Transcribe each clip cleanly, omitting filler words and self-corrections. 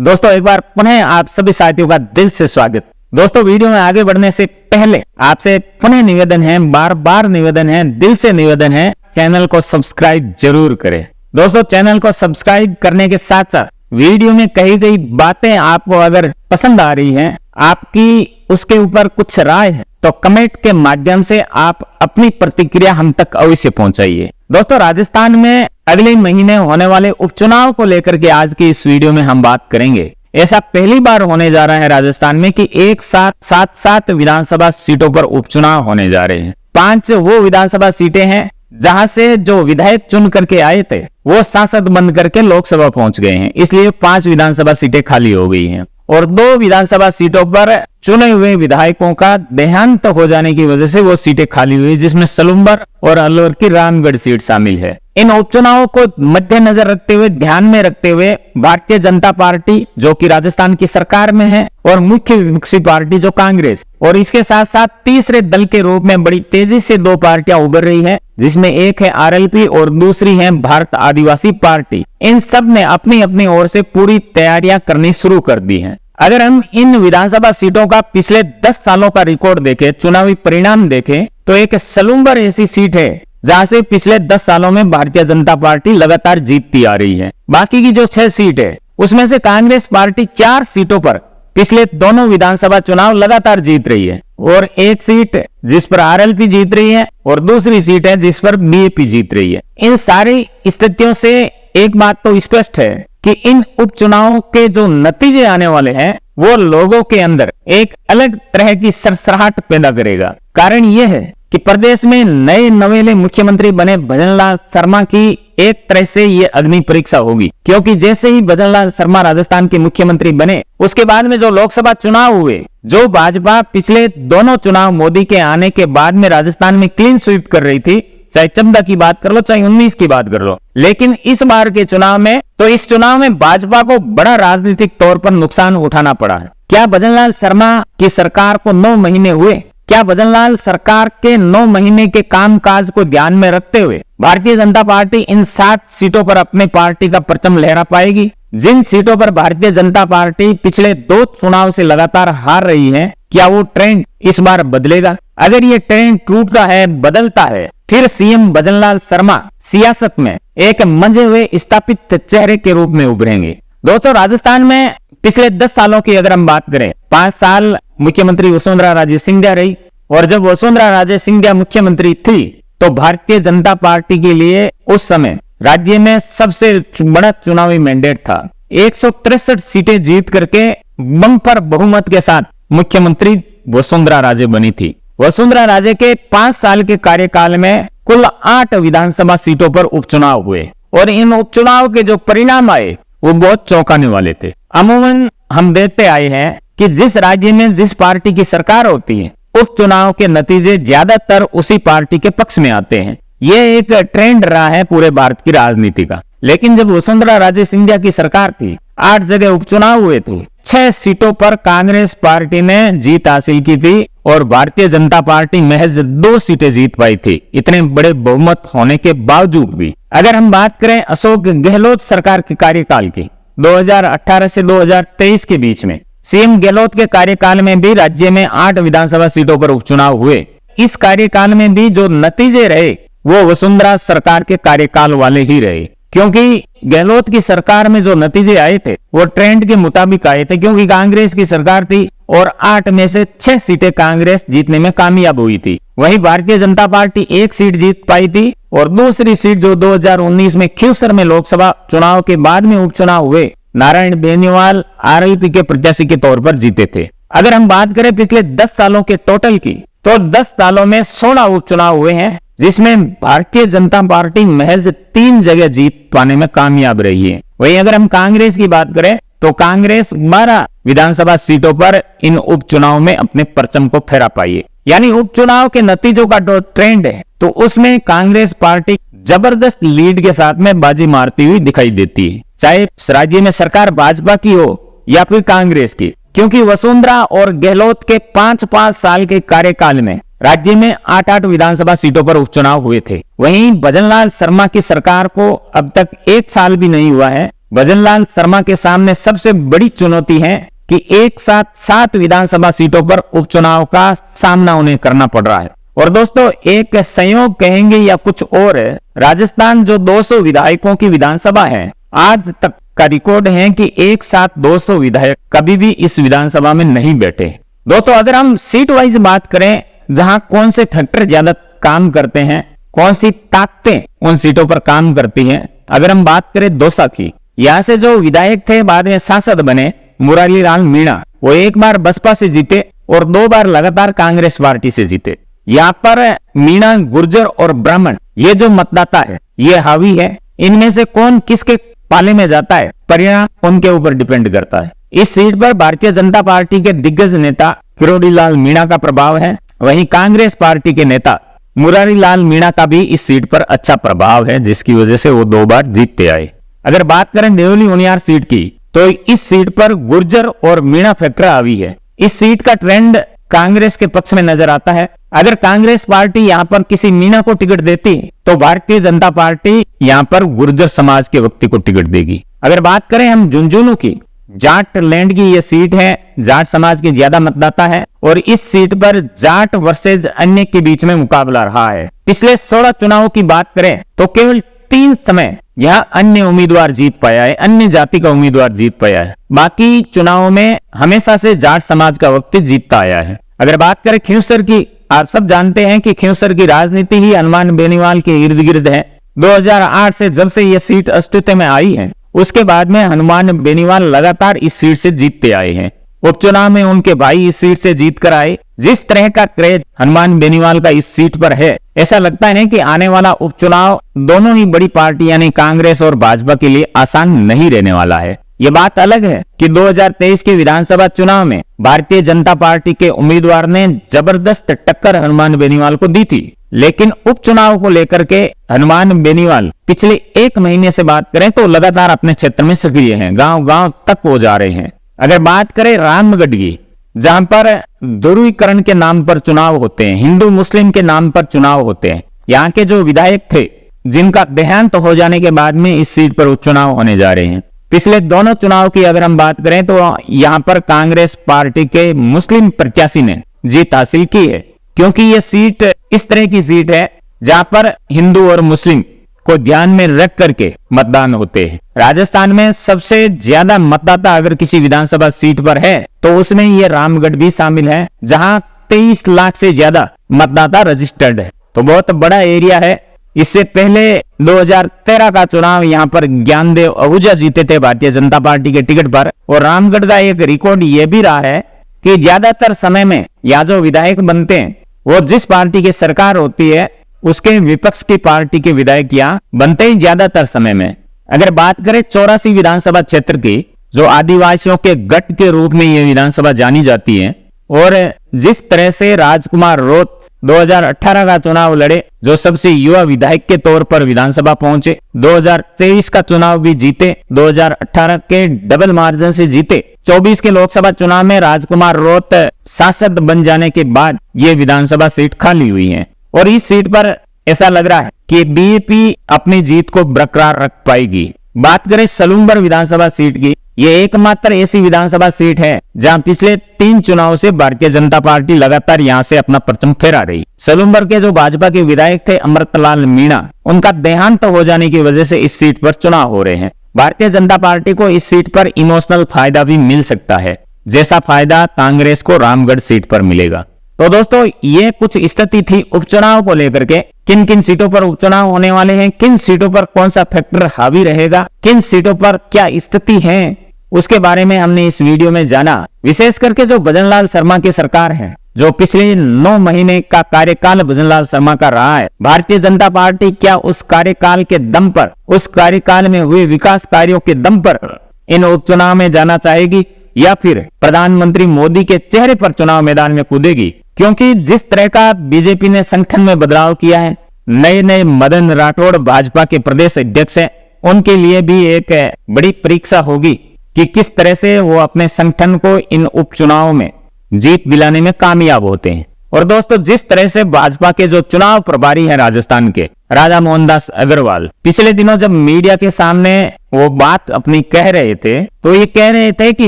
दोस्तों एक बार पुनः आप सभी साथियों का दिल से स्वागत। दोस्तों वीडियो में आगे बढ़ने से पहले आपसे पुनः निवेदन है, बार बार निवेदन है, दिल से निवेदन है, चैनल को सब्सक्राइब जरूर करें। दोस्तों चैनल को सब्सक्राइब करने के साथ साथ वीडियो में कही गई बातें आपको अगर पसंद आ रही हैं, आपकी उसके ऊपर कुछ राय है तो कमेंट के माध्यम से आप अपनी प्रतिक्रिया हम तक अवश्य पहुंचाइए। दोस्तों राजस्थान में अगले महीने होने वाले उपचुनाव को लेकर के आज की इस वीडियो में हम बात करेंगे। ऐसा पहली बार होने जा रहा है राजस्थान में कि एक साथ सात विधानसभा सीटों पर उपचुनाव होने जा रहे हैं। 5 वो विधानसभा सीटें हैं जहां से जो विधायक चुन करके आए थे वो सांसद बन करके लोकसभा पहुंच गए हैं, इसलिए 5 विधानसभा सीटें खाली हो गई हैं और 2 विधानसभा सीटों पर चुने हुए विधायकों का देहांत हो जाने की वजह से वो सीटें खाली हुई, जिसमें सलूम्बर और अलवर की रामगढ़ सीट शामिल है। इन उपचुनावों को मद्देनजर रखते हुए, ध्यान में रखते हुए भारतीय जनता पार्टी जो कि राजस्थान की सरकार में है और मुख्य विपक्षी पार्टी जो कांग्रेस, और इसके साथ साथ तीसरे दल के रूप में बड़ी तेजी से 2 पार्टियां उभर रही है, जिसमें एक है आरएलपी और दूसरी है भारत आदिवासी पार्टी। इन सब ने अपनी अपनी ओर से पूरी तैयारियां करनी शुरू कर दी हैं। अगर हम इन विधानसभा सीटों का पिछले 10 सालों का रिकॉर्ड देखें, चुनावी परिणाम देखें, तो एक सलूम्बर ऐसी सीट है जहां से पिछले 10 सालों में भारतीय जनता पार्टी लगातार जीतती आ रही है। बाकी की जो 6 सीट है उसमें से कांग्रेस पार्टी 4 सीटों पर पिछले दोनों विधानसभा चुनाव लगातार जीत रही है और एक सीट जिस पर आरएलपी जीत रही है और दूसरी सीट है जिस पर बीएपी जीत रही है। इन सारी स्थितियों से एक बात तो स्पष्ट है कि इन उपचुनावों के जो नतीजे आने वाले हैं वो लोगों के अंदर एक अलग तरह की सरसराहट पैदा करेगा। कारण यह है कि प्रदेश में नए नवेले मुख्यमंत्री बने भजनलाल शर्मा की एक तरह से ये अग्नि परीक्षा होगी, क्योंकि जैसे ही भजनलाल शर्मा राजस्थान के मुख्यमंत्री बने उसके बाद में जो लोकसभा चुनाव हुए, जो भाजपा पिछले दोनों चुनाव मोदी के आने के बाद में राजस्थान में क्लीन स्वीप कर रही थी, चाहे 14 की बात कर लो चाहे 19 की बात कर लो, लेकिन इस बार के चुनाव में तो इस चुनाव में भाजपा को बड़ा राजनीतिक तौर पर नुकसान उठाना पड़ा है। क्या भजनलाल शर्मा की सरकार को 9 महीने हुए? क्या भजनलाल सरकार के 9 महीने के कामकाज को ध्यान में रखते हुए भारतीय जनता पार्टी इन 7 सीटों पर अपनी पार्टी का परचम लहरा पाएगी? जिन सीटों पर भारतीय जनता पार्टी पिछले 2 चुनाव से लगातार हार रही है, क्या वो ट्रेंड इस बार बदलेगा? अगर ये ट्रेंड टूटता है, बदलता है, फिर सीएम भजनलाल शर्मा सियासत में एक मंजे हुए स्थापित चेहरे के रूप में उभरेंगे। दोस्तों राजस्थान में पिछले 10 सालों की अगर हम बात करें, 5 साल मुख्यमंत्री वसुंधरा राजे सिंधिया रही और जब वसुंधरा राजे सिंधिया मुख्यमंत्री थी तो भारतीय जनता पार्टी के लिए उस समय राज्य में सबसे बड़ा चुनावी मैंडेट था। 163 सीटें जीत करके बंपर बहुमत के साथ मुख्यमंत्री वसुंधरा राजे बनी थी। वसुंधरा राजे के 5 साल के कार्यकाल में कुल 8 विधानसभा सीटों पर उपचुनाव हुए और इन उपचुनाव के जो परिणाम आए वो बहुत चौंकाने वाले थे। अमूमन हम देखते आए हैं कि जिस राज्य में जिस पार्टी की सरकार होती है उपचुनाव के नतीजे ज्यादातर उसी पार्टी के पक्ष में आते हैं। ये एक ट्रेंड रहा है पूरे भारत की राजनीति का। लेकिन जब वसुंधरा राजे सिंधिया की सरकार थी, 8 जगह उपचुनाव हुए थे, 6 सीटों पर कांग्रेस पार्टी ने जीत हासिल की थी और भारतीय जनता पार्टी महज 2 सीटें जीत पाई थी, इतने बड़े बहुमत होने के बावजूद भी। अगर हम बात करें अशोक गहलोत सरकार के कार्यकाल की, 2018 से 2023 के बीच में सीएम गहलोत के कार्यकाल में भी राज्य में 8 विधानसभा सीटों पर उपचुनाव हुए। इस कार्यकाल में भी जो नतीजे रहे वो वसुंधरा सरकार के कार्यकाल वाले ही रहे, क्योंकि गहलोत की सरकार में जो नतीजे आए थे वो ट्रेंड के मुताबिक आए थे, क्योंकि कांग्रेस की सरकार थी और 8 में से 6 सीटें कांग्रेस जीतने में कामयाब हुई थी। वहीं भारतीय जनता पार्टी 1 सीट जीत पाई थी और दूसरी सीट जो 2019 में खींवसर में लोकसभा चुनाव के बाद में उपचुनाव हुए, नारायण बेनीवाल आरएलपी के प्रत्याशी के तौर पर जीते थे। अगर हम बात करें पिछले 10 सालों के टोटल की, तो 10 सालों में 16 उपचुनाव हुए हैं, जिसमें भारतीय जनता पार्टी महज 3 जगह जीत पाने में कामयाब रही है। वहीं अगर हम कांग्रेस की बात करें तो कांग्रेस 12 विधानसभा सीटों पर इन उपचुनाव में अपने परचम को फहरा पाई है। यानी उपचुनाव के नतीजों का जो ट्रेंड है तो उसमें कांग्रेस पार्टी जबरदस्त लीड के साथ में बाजी मारती हुई दिखाई देती है, चाहे राज्य में सरकार भाजपा की हो या फिर कांग्रेस की, क्योंकि वसुंधरा और गहलोत के 5-5 साल के कार्यकाल में राज्य में 8-8 विधानसभा सीटों पर उपचुनाव हुए थे। वहीं भजनलाल शर्मा की सरकार को अब तक 1 साल भी नहीं हुआ है भजनलाल शर्मा के सामने सबसे बड़ी चुनौती है कि एक साथ 7 विधानसभा सीटों पर उपचुनाव का सामना उन्हें करना पड़ रहा है। और दोस्तों एक संयोग कहेंगे या कुछ और, राजस्थान जो 200 विधायकों की विधानसभा है, आज तक का रिकॉर्ड है कि एक साथ 200 विधायक कभी भी इस विधानसभा में नहीं बैठे। दोस्तों अगर हम सीट वाइज बात करें, जहां कौन से फैक्टर ज्यादा काम करते हैं, कौन सी ताकतें उन सीटों पर काम करती हैं, अगर हम बात करें दौसा की, यहाँ से जो विधायक थे बाद में सांसद बने मुरारी लाल मीणा, वो एक बार बसपा से जीते और 2 बार लगातार कांग्रेस पार्टी से जीते। यहाँ पर मीणा, गुर्जर और ब्राह्मण ये जो मतदाता है ये हावी है। इनमें से कौन किसके पाले में जाता है, परिणाम उनके ऊपर डिपेंड करता है। इस सीट पर भारतीय जनता पार्टी के दिग्गज नेता किरोड़ी लाल मीणा का प्रभाव है, वहीं कांग्रेस पार्टी के नेता मुरारी लाल मीणा का भी इस सीट पर अच्छा प्रभाव है, जिसकी वजह से वो 2 बार जीतते आए। अगर बात करें देवली उनियार सीट की, तो इस सीट पर गुर्जर और मीणा फैक्टर हावी है। इस सीट का ट्रेंड कांग्रेस के पक्ष में नजर आता है। अगर कांग्रेस पार्टी यहाँ पर किसी मीणा को टिकट देती तो भारतीय जनता पार्टी यहाँ पर गुर्जर समाज के व्यक्ति को टिकट देगी। अगर बात करें हम झुंझुनू की, जाट लैंड की ये सीट है, जाट समाज के ज्यादा मतदाता है और इस सीट पर जाट वर्सेज अन्य के बीच में मुकाबला रहा है। पिछले 16 चुनावों की बात करें तो केवल 3 समय यहाँ अन्य उम्मीदवार जीत पाया है, अन्य जाति का उम्मीदवार जीत पाया है। बाकी चुनावों में हमेशा से जाट समाज का व्यक्ति जीतता आया है। अगर बात करें खींवसर की, आप सब जानते हैं कि खींवसर की राजनीति ही हनुमान बेनीवाल के इर्द गिर्द है। 2008 से जब से यह सीट अस्तित्व में आई है, उसके बाद में हनुमान बेनीवाल लगातार इस सीट से जीतते आए हैं। उपचुनाव में उनके भाई इस सीट से जीत कर आए। जिस तरह का क्रेज हनुमान बेनीवाल का इस सीट पर है, ऐसा लगता है कि आने वाला उपचुनाव दोनों ही बड़ी पार्टी यानी कांग्रेस और भाजपा के लिए आसान नहीं रहने वाला है। ये बात अलग है कि 2023 के विधानसभा चुनाव में भारतीय जनता पार्टी के उम्मीदवार ने जबरदस्त टक्कर हनुमान बेनीवाल को दी थी, लेकिन उपचुनाव को लेकर के हनुमान बेनीवाल पिछले 1 महीने से बात करें तो लगातार अपने क्षेत्र में सक्रिय हैं, गांव-गांव तक वो जा रहे हैं। अगर बात करें रामगढ़ की, जहां पर ध्रुवीकरण के नाम पर चुनाव होते हैं, हिंदू मुस्लिम के नाम पर चुनाव होते हैं, यहाँ के जो विधायक थे जिनका देहांत हो जाने के बाद में इस सीट पर उपचुनाव होने जा रहे हैं। पिछले दोनों चुनाव की अगर हम बात करें तो यहाँ पर कांग्रेस पार्टी के मुस्लिम प्रत्याशी ने जीत हासिल की है, क्योंकि ये सीट इस तरह की सीट है जहां पर हिंदू और मुस्लिम को ध्यान में रख करके मतदान होते हैं। राजस्थान में सबसे ज्यादा मतदाता अगर किसी विधानसभा सीट पर है तो उसमें ये रामगढ़ भी शामिल है, जहां 23 लाख से ज्यादा मतदाता रजिस्टर्ड है, तो बहुत बड़ा एरिया है। इससे पहले 2013 का चुनाव यहाँ पर ज्ञानदेव आहूजा जीते थे भारतीय जनता पार्टी के टिकट पर। और रामगढ़ का एक रिकॉर्ड ये भी रहा है कि ज्यादातर समय में यहाँ जो विधायक बनते हैं वो जिस पार्टी की सरकार होती है उसके विपक्ष की पार्टी के विधायक यहाँ बनते ही ज्यादातर समय में। अगर बात करें 84 विधानसभा क्षेत्र की, जो आदिवासियों के गढ़ के रूप में ये विधानसभा जानी जाती है, और जिस तरह से राजकुमार रोत 2018 का चुनाव लड़े, जो सबसे युवा विधायक के तौर पर विधानसभा पहुंचे, 2023 का चुनाव भी जीते, 2018 के डबल मार्जिन से जीते, 24 के लोकसभा चुनाव में राजकुमार रोत सांसद बन जाने के बाद ये विधानसभा सीट खाली हुई है। और इस सीट पर ऐसा लग रहा है कि बीजेपी अपनी जीत को बरकरार रख पाएगी। बात करें सलूम्बर विधानसभा सीट की, ये एकमात्र ऐसी विधानसभा सीट है जहां पिछले 3 चुनाव से भारतीय जनता पार्टी लगातार यहां से अपना परचम फहरा रही। सलूम्बर के जो भाजपा के विधायक थे अमृतलाल मीणा, उनका देहांत हो जाने की वजह से इस सीट पर चुनाव हो रहे हैं। भारतीय जनता पार्टी को इस सीट पर इमोशनल फायदा भी मिल सकता है, जैसा फायदा कांग्रेस को रामगढ़ सीट पर मिलेगा। तो दोस्तों ये कुछ स्थिति थी उपचुनाव को लेकर के, किन किन सीटों पर उपचुनाव होने वाले हैं, किन सीटों पर कौन सा फैक्टर हावी रहेगा, किन सीटों पर क्या स्थिति है, उसके बारे में हमने इस वीडियो में जाना। विशेष करके जो भजनलाल शर्मा की सरकार है, जो पिछले 9 महीने का कार्यकाल भजनलाल शर्मा का रहा है, भारतीय जनता पार्टी क्या उस कार्यकाल के दम पर, उस कार्यकाल में हुए विकास कार्यों के दम पर इन उपचुनाव में जाना चाहेगी, या फिर प्रधानमंत्री मोदी के चेहरे पर चुनाव मैदान में कूदेगी? क्योंकि जिस तरह का बीजेपी ने संगठन में बदलाव किया है, नए मदन राठौड़ भाजपा के प्रदेश अध्यक्ष हैं, उनके लिए भी एक बड़ी परीक्षा होगी कि किस तरह से वो अपने संगठन को इन उपचुनाव में जीत दिलाने में कामयाब होते हैं। और दोस्तों जिस तरह से भाजपा के जो चुनाव प्रभारी हैं राजस्थान के, राजा मोहनदास अग्रवाल पिछले दिनों जब मीडिया के सामने वो बात अपनी कह रहे थे तो ये कह रहे थे कि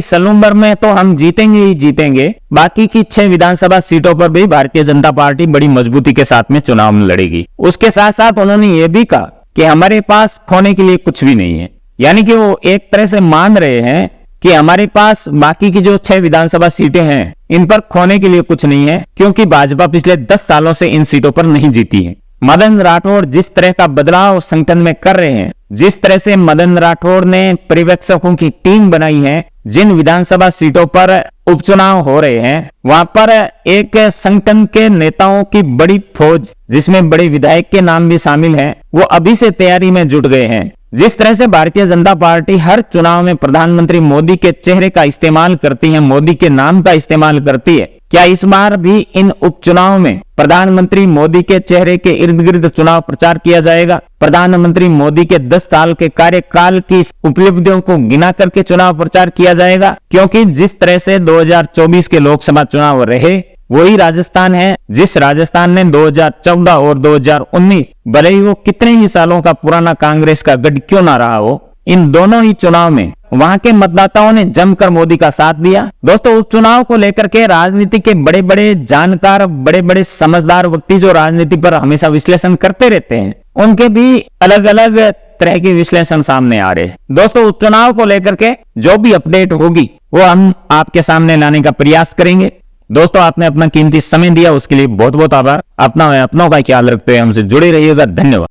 सलूम्बर में तो हम जीतेंगे ही जीतेंगे, बाकी की 6 विधानसभा सीटों पर भी भारतीय जनता पार्टी बड़ी मजबूती के साथ में चुनाव लड़ेगी। उसके साथ साथ उन्होंने ये भी कहा कि हमारे पास खोने के लिए कुछ भी नहीं है। यानी कि वो एक तरह से मान रहे हैं कि हमारे पास बाकी की जो 6 विधानसभा सीटें हैं इन पर खोने के लिए कुछ नहीं है, क्योंकि भाजपा पिछले 10 सालों से इन सीटों पर नहीं जीती है। मदन राठौड़ जिस तरह का बदलाव संगठन में कर रहे हैं, जिस तरह से मदन राठौड़ ने पर्यवेक्षकों की टीम बनाई है, जिन विधानसभा सीटों पर उपचुनाव हो रहे हैं वहां पर एक संगठन के नेताओं की बड़ी फौज, जिसमें बड़े विधायक के नाम भी शामिल हैं, वो अभी से तैयारी में जुट गए हैं। जिस तरह से भारतीय जनता पार्टी हर चुनाव में प्रधानमंत्री मोदी के चेहरे का इस्तेमाल करती है, मोदी के नाम का इस्तेमाल करती है, क्या इस बार भी इन उपचुनाव में प्रधानमंत्री मोदी के चेहरे के इर्द गिर्द चुनाव प्रचार किया जाएगा? प्रधानमंत्री मोदी के 10 साल के कार्यकाल की उपलब्धियों को गिना करके चुनाव प्रचार किया जाएगा? क्योंकि जिस तरह से 2024 के लोकसभा चुनाव रहे वही राजस्थान है, जिस राजस्थान ने 2014 और 2019 भले ही वो कितने ही सालों का पुराना कांग्रेस का गढ़ क्यों ना रहा हो, इन दोनों ही चुनाव में वहां के मतदाताओं ने जमकर मोदी का साथ दिया। दोस्तों, उस चुनाव को लेकर के राजनीति के बड़े बड़े जानकार, बड़े बड़े समझदार व्यक्ति जो राजनीति पर हमेशा विश्लेषण करते रहते हैं, उनके भी अलग अलग तरह के विश्लेषण सामने आ रहे हैं। दोस्तों, उस चुनाव को लेकर के जो भी अपडेट होगी वो हम आपके सामने लाने का प्रयास करेंगे। दोस्तों, आपने अपना कीमती समय दिया उसके लिए बहुत बहुत आभार। अपना और अपनों का ख्याल रखते हुए हमसे जुड़े रहिएगा। धन्यवाद।